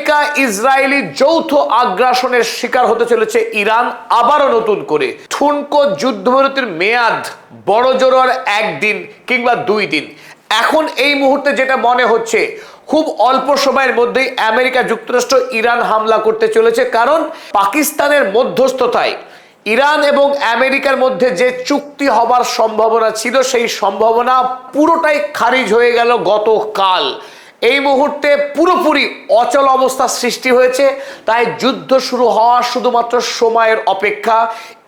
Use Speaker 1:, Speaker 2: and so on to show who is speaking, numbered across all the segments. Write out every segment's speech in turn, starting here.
Speaker 1: America Israeli যৌথ আগ্রাসনের শিকার হতে চলেছে ইরান আবারও নতুন করে। ঠুনকো যুদ্ধবিরতির মেয়াদ বড় জোর আর একদিন কিংবা 2 দিন। এখন এই মুহূর্তে যেটা মনে হচ্ছে, খুব অল্প সময়ের মধ্যেই আমেরিকা যুক্তরাষ্ট্র ইরান হামলা করতে চলেছে, কারণ পাকিস্তানের মধ্যস্থতায় ইরান এবং আমেরিকার মধ্যে যে চুক্তি হবার সম্ভাবনা ছিল, সেই সম্ভাবনা পুরোটাই খারিজ হয়ে গেল গতকাল। এই মুহূর্তে পুরোপুরি অচল অবস্থা সৃষ্টি হয়েছে, তাই যুদ্ধ শুরু হওয়া শুধুমাত্র সময়ের অপেক্ষা।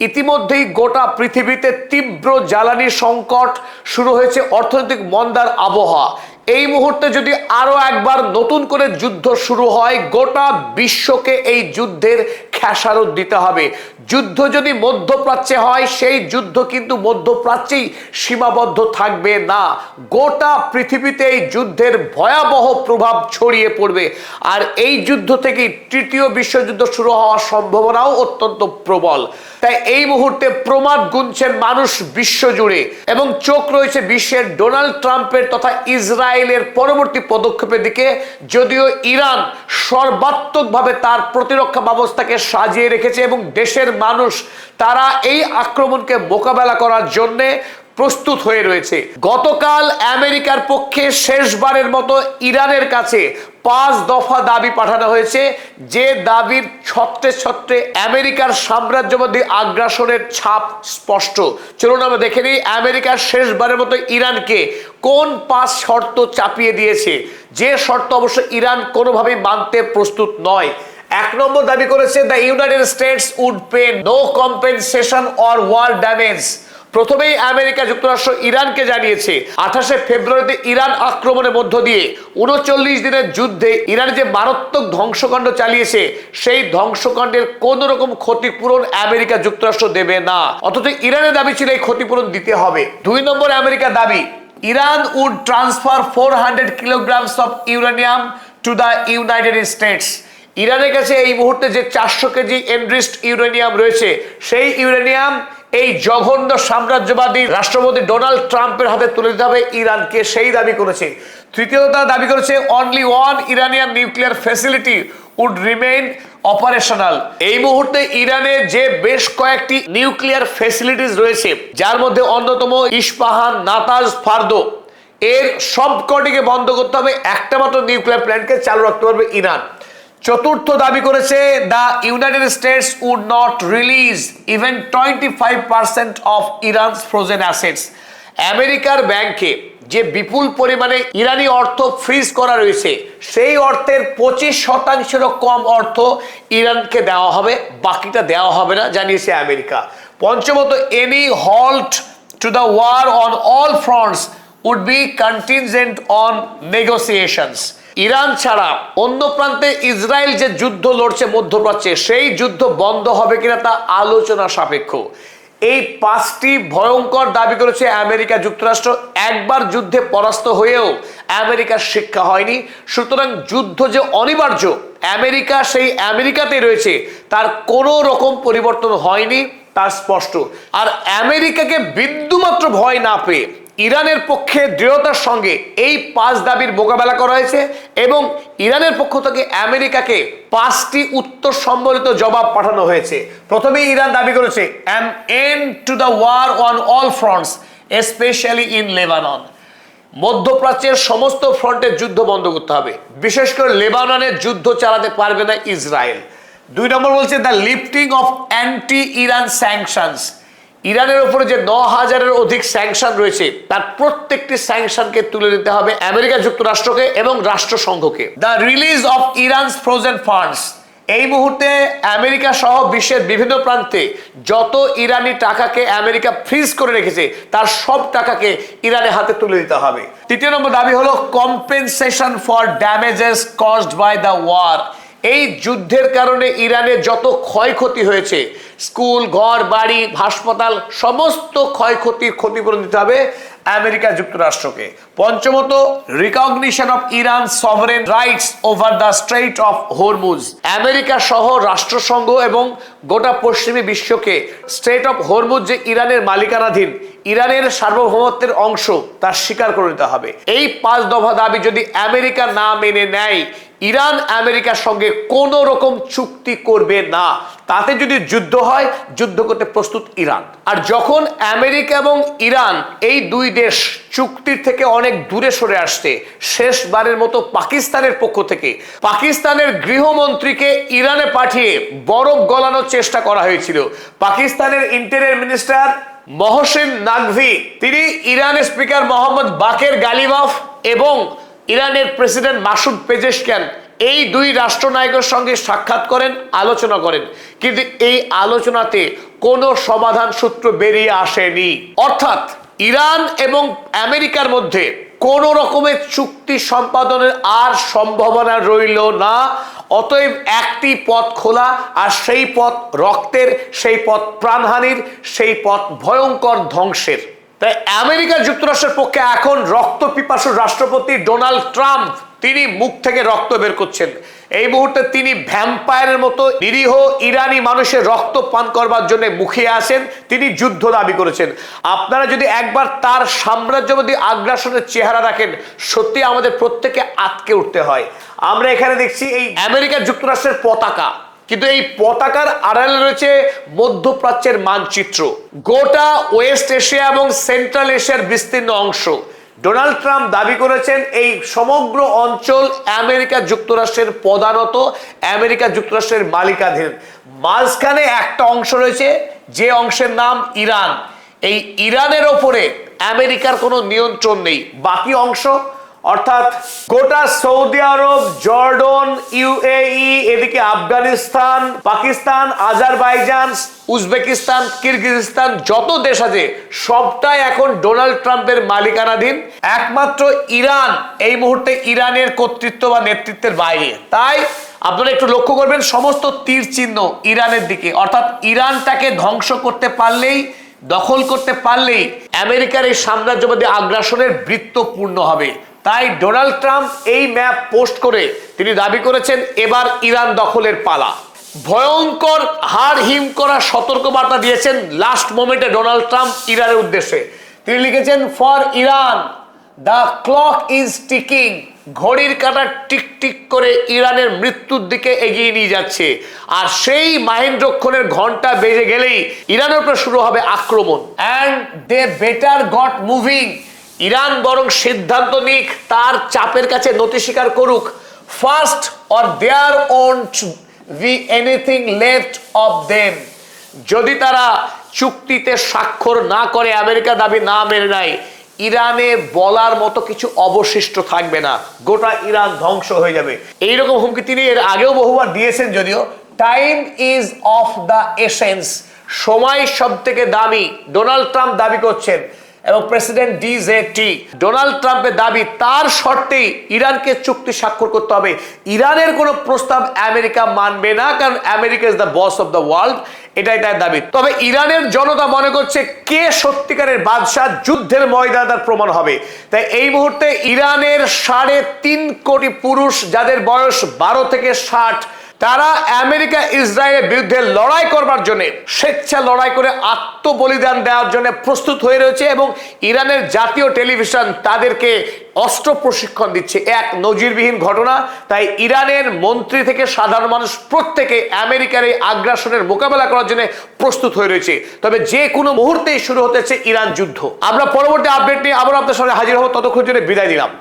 Speaker 1: ইতিমধ্যেই গোটা পৃথিবীতে তীব্র জ্বালানি সংকট শুরু হয়েছে, অর্থনৈতিক মন্দার আবহাওয়া। এই মুহূর্তে যদি আরো একবার নতুন করে যুদ্ধ শুরু হয়, গোটা বিশ্বকে এই যুদ্ধের খেসারত দিতে হবে। যুদ্ধ যদি মধ্যপ্রাচ্যে হয়, সেই যুদ্ধ কিন্তু মধ্যপ্রাচ্যেই সীমাবদ্ধ থাকবে না, গোটা পৃথিবীতে এই যুদ্ধের ভয়াবহ প্রভাব ছড়িয়ে পড়বে। আর এই যুদ্ধ থেকেই তৃতীয় বিশ্বযুদ্ধ শুরু হওয়ার সম্ভাবনাও অত্যন্ত প্রবল। তাই এই মুহূর্তে প্রমাদ গুনছেন মানুষ বিশ্বজুড়ে, এবং চোখ রয়েছে বিশ্বের ডোনাল্ড ট্রাম্পের তথা ইসরায়েলের পরবর্তী পদক্ষেপের দিকে। যদিও ইরান সর্বাত্মকভাবে তার প্রতিরক্ষা ব্যবস্থাকে সাজিয়ে রেখেছে এবং দেশের মানুষ তারা এই আক্রমণকে মোকাবেলা করার জন্যে প্রস্তুত হয়ে রয়েছে। গতকাল আমেরিকার পক্ষে শেষবারের মতো ইরানের কাছে 5 দফা দাবি পাঠানো হয়েছে, যে দাবির ছত্রে ছত্রে আমেরিকার সাম্রাজ্যবাদী আগ্রাসনের ছাপ স্পষ্ট। চলুন আমরা দেখে নিই আমেরিকার শেষবারের মতো ইরানকে কোন 5 শর্ত চাপিয়ে দিয়েছে, যে শর্ত অবশ্য ইরান কোনোভাবেই মানতে প্রস্তুত নয়। 1 নম্বর দাবি করেছে, the United States would pay no compensation or war damage. প্রথমেই আমেরিকা যুক্তরাষ্ট্র ইরানকে জানিয়েছে 28শে ফেব্রুয়ারিতে ইরান আক্রমণের মধ্য দিয়ে 39 দিনের যুদ্ধে ইরান যে মারাত্মক ধ্বংসকাণ্ড চালিয়েছে, সেই ধ্বংসকাণ্ডের কোন রকম ক্ষতিপূরণ আমেরিকা যুক্তরাষ্ট্র দেবে না, অথচ ইরানের দাবি ছিল এই ক্ষতিপূরণ দিতে হবে। 2 নম্বর আমেরিকার দাবি, Iran would transfer 400 kilograms of uranium to the United States. ইরানের কাছে এই মুহূর্তে যে 400 কেজি এনরিচড ইউরেনিয়াম রয়েছে, সেই ইউরেনিয়াম এই জঘন্য সাম্রাজ্যবাদী রাষ্ট্রপতি ডোনাল্ড ট্রাম্পের হাতে তুলে দিতে হবে ইরানকে, সেই দাবি করেছে। তৃতীয়ত দাবি করেছে, only 1 Iranian nuclear facility would remain operational. এই মুহূর্তে ইরানে যে বেশ কয়েকটি নিউক্লিয়ার ফ্যাসিলিটিস রয়েছে, যার মধ্যে অন্যতম ইস্পাহান, নাতাজ, ফার্দো, এর সবকটিকে বন্ধ করতে হবে, একটা মাত্র নিউক্লিয়ার প্ল্যান্টকে চালু রাখতে পারবে ইরান। চতুর্থ দাবি করেছে, the United States would not release even 25% of Iran's frozen assets. আমেরিকার ব্যাংকে যে বিপুল পরিমাণে ইরানি অর্থ ফ্রিজ করা রয়েছে, সেই অর্থের 25%-এরও কম অর্থ ইরানকে দেওয়া হবে, বাকিটা দেওয়া হবে না, জানিয়েছে আমেরিকা। পঞ্চমত, any halt to the war on all fronts would be contingent on negotiations. Iran ছাড়া অন্য প্রান্তে ইসরায়েল যে যুদ্ধ লড়ছে মধ্যপ্রাচ্যে, সেই যুদ্ধ বন্ধ হবে কিনা তা আলোচনা সাপেক্ষ। এই 5টি ভয়ঙ্কর দাবি করেছে আমেরিকা যুক্তরাষ্ট্র। একবার যুদ্ধে পরাস্ত হয়েও আমেরিকার শিক্ষা হয়নি, সুতরাং যুদ্ধ যে অনিবার্য, আমেরিকা সেই আমেরিকাতেই রয়েছে, তার কোনো রকম পরিবর্তন হয়নি, তা স্পষ্ট। আর আমেরিকাকে বিন্দুমাত্র ভয় না পেয়ে ইরানের পক্ষে দৃঢ়তার সঙ্গে এই 5 দাবির মোকাবেলা করা হয়েছে, এবং ইরানের পক্ষ থেকে আমেরিকাকে 5টি উত্তর সম্বলিত জবাব পাঠানো হয়েছে। প্রথমে ইরান দাবি করেছে, an end to the war on all fronts specially in Lebanon. মধ্যপ্রাচ্যের সমস্ত ফ্রন্টের যুদ্ধ বন্ধ করতে হবে, বিশেষ করে লেবাননে যুদ্ধ চালাতে পারবে না ইসরায়েল। 2 নম্বর বলছে, the lifting of anti Iran sanctions. ইরানের উপরে যে 9000-এর অধিক স্যাংশন রয়েছে, তার প্রত্যেকটি স্যাংশনকে তুলে দিতে হবে আমেরিকা যুক্তরাষ্ট্রকে এবং রাষ্ট্রসংঘকে। The release of Iran's frozen funds. এই মুহূর্তে আমেরিকা সহ বিশ্বের বিভিন্ন প্রান্তে যত ইরানি টাকাকে আমেরিকা ফ্রিজ করে রেখেছে, তার সব টাকাকে ইরানের হাতে তুলে দিতে হবে। 3 নম্বর দাবি হলো compensation for damages caused by the war. এই যুদ্ধের কারণে ইরানের যত ক্ষয়ক্ষতি হয়েছে, স্কুল, ঘর, বাড়ি, হাসপাতাল, সমস্ত ক্ষয়ক্ষতির ক্ষতিপূরণ দিতে হবে আমেরিকা যুক্তরাষ্ট্রকে। পঞ্চমত, recognition of Iran sovereign rights over the strait of Hormuz. America সহ রাষ্ট্রসংঘ এবং গোটা পশ্চিমী বিশ্বকে স্ট্রেইট অফ হরমুজ যে ইরানের মালিকানাধীন, ইরানের সার্বভৌমত্বের অংশ, তা স্বীকার করে নিতে হবে। এই 5 দফা দাবি যদি আমেরিকা না মেনে নেয়, ইরান আমেরিকার সঙ্গে কোনো রকম চুক্তি করবে না। তাতে যদি যুদ্ধ হয়, যুদ্ধ করতে প্রস্তুত ইরান। আর যখন আমেরিকা এবং ইরান এই দুই দেশ চুক্তির থেকে অনেক দূরে সরে আসছে, শেষবারের মতো পাকিস্তানের পক্ষ থেকে পাকিস্তানের গৃহমন্ত্রীকে ইরানে পাঠিয়ে বরফ গলানোর চেষ্টা করা হয়েছিল। পাকিস্তানের ইন্টেরিয়র মিনিস্টার মহসিন নাকভি, তিনি ইরানের স্পিকার মোহাম্মদ বাকের গালিবাফ এবং ইরানের প্রেসিডেন্ট মাসুদ পেজেশকিয়ান, এই দুই রাষ্ট্রনায়কের সঙ্গে সাক্ষাৎ করেন, আলোচনা করেন, কিন্তু এই আলোচনাতে কোনো সমাধান সূত্র বেরিয়ে আসেনি। অর্থাৎ ইরান এবং আমেরিকার মধ্যে কোন রকমের চুক্তি সম্পাদনের আর সম্ভাবনা রইল না। অতএব একটি পথ খোলা, আর সেই পথ রক্তের, সেই পথ প্রাণহানির, সেই পথ ভয়ঙ্কর ধ্বংসের। তাই আমেরিকা যুক্তরাষ্ট্রের পক্ষে এখন রক্ত পিপাসু রাষ্ট্রপতি ডোনাল্ড ট্রাম্প, তিনি মুখ থেকে রক্ত বের করছেন। এই মুহূর্তে তিনি ভ্যাম্পায়ারের মতো নিরীহ ইরানি মানুষের রক্ত পান করবার জন্য মুখিয়ে আছেন। তিনি যুদ্ধ দাবি করেছেন। আপনারা যদি একবার তার সাম্রাজ্যবাদী আগ্রাসনের চেহারা রাখেন, সত্যি আমাদের প্রত্যেকে আটকে উঠতে হয়। আমরা এখানে দেখছি এই আমেরিকা যুক্তরাষ্ট্রের পতাকা, কিন্তু এই পতাকার আড়ালে রয়েছে মধ্যপ্রাচ্যের মানচিত্র, গোটা ওয়েস্ট এশিয়া এবং সেন্ট্রাল এশিয়ার বিস্তীর্ণ অংশ। ডোনাল্ড ট্রাম্প দাবি করেছেন এই সমগ্র অঞ্চল আমেরিকা যুক্তরাষ্ট্রের প্রধানত আমেরিকা যুক্তরাষ্ট্রের মালিকাধীন। মাঝখানে একটা অংশ রয়েছে, যে অংশের নাম ইরান। এই ইরানের ওপরে আমেরিকার কোনো নিয়ন্ত্রণ নেই। বাকি অংশ অর্থাৎ গোটা সৌদি আরব, জর্ডন, ইউএই, এদিকে আফগানিস্তান, পাকিস্তান, আজারবাইজান, উজবেকিস্তান, কিরগিজস্তান, যত দেশ আছে সবটাই এখন ডোনাল্ড ট্রাম্পের মালিকানাধীন। একমাত্র ইরান এই মুহূর্তে ইরানের কর্তৃত্ব বা নেতৃত্বের বাইরে। তাই আপনারা একটু লক্ষ্য করবেন, সমস্ত তীর চিহ্ন ইরানের দিকে। অর্থাৎ ইরানটাকে ধ্বংস করতে পারলেই, দখল করতে পারলেই আমেরিকার এই সাম্রাজ্যবাদী আগ্রাসনের বৃত্ত পূর্ণ হবে। তাই ডোনাল্ড ট্রাম্প এই ম্যাপ পোস্ট করে তিনি দাবি করেছেন এবার ইরান দখলের পালা। ভয়ঙ্কর হাড় হিম করা সতর্কবার্তা দিয়েছেন লাস্ট মোমেন্টে ডোনাল্ড ট্রাম্প ইরানের উদ্দেশ্যে। তিনি লিখেছেন, for Iran the clock is ticking. ঘড়ির কাঁটা টিক টিক করে ইরানের মৃত্যুর দিকে এগিয়ে নিয়ে যাচ্ছে। আর সেই মাহেন্দ্রক্ষণের ঘন্টা বেজে গেলেই ইরানের উপরে শুরু হবে আক্রমণ। And they better got moving. Iran বরং সিদ্ধান্ত নিক, তার চাপের কাছে নতি স্বীকার করুক। First or there won't be anything left of them. যদি তারা চুক্তিতে স্বাক্ষর না করে, আমেরিকা দাবি না মেনে নেয়, ইরানে বলার মতো কিছু অবশিষ্ট থাকবে না, গোটা ইরান ধ্বংস হয়ে যাবে। এইরকম হুমকি তিনি এর আগেও বহুবার দিয়েছেন। যদিও time is of the essence, সময় সব থেকে দামি, ডোনাল্ড ট্রাম্প দাবি করছেন। এবং প্রেসিডেন্ট ডিজেটি, ডোনাল্ড ট্রাম্পের দাবি, তার শর্তেই ইরানকে চুক্তি স্বাক্ষর করতে হবে। ইরানের কোনো প্রস্তাব আমেরিকা মানবে না, কারণ America is the boss of the world, এটাই তার দাবি। তবে ইরানের জনতা মনে করছে কে সত্যিকারের বাদশাহ, যুদ্ধের ময়দানে তার প্রমাণ হবে। তাই এই মুহূর্তে ইরানের 3.5 কোটি পুরুষ, যাদের বয়স 12 থেকে 60, তারা আমেরিকা ইসরায়েলের বিরুদ্ধে লড়াই করবার জন্য, স্বেচ্ছা লড়াই করে আত্মবলিদান দেওয়ার জন্য প্রস্তুত হয়ে রয়েছে। এবং ইরানের জাতীয় টেলিভিশন তাদেরকে অস্ত্র প্রশিক্ষণ দিচ্ছে, এক নজিরবিহীন ঘটনা। তাই ইরানের মন্ত্রী থেকে সাধারণ মানুষ প্রত্যেকে আমেরিকার এই আগ্রাসনের মোকাবেলা করার জন্য প্রস্তুত হয়ে রয়েছে। তবে যে কোনো মুহূর্তেই শুরু হতেছে ইরান যুদ্ধ। আমরা পরবর্তী আপডেট নিয়ে আবার আপনার সামনে হাজির হব। ততক্ষণ জন্য বিদায় দিলাম।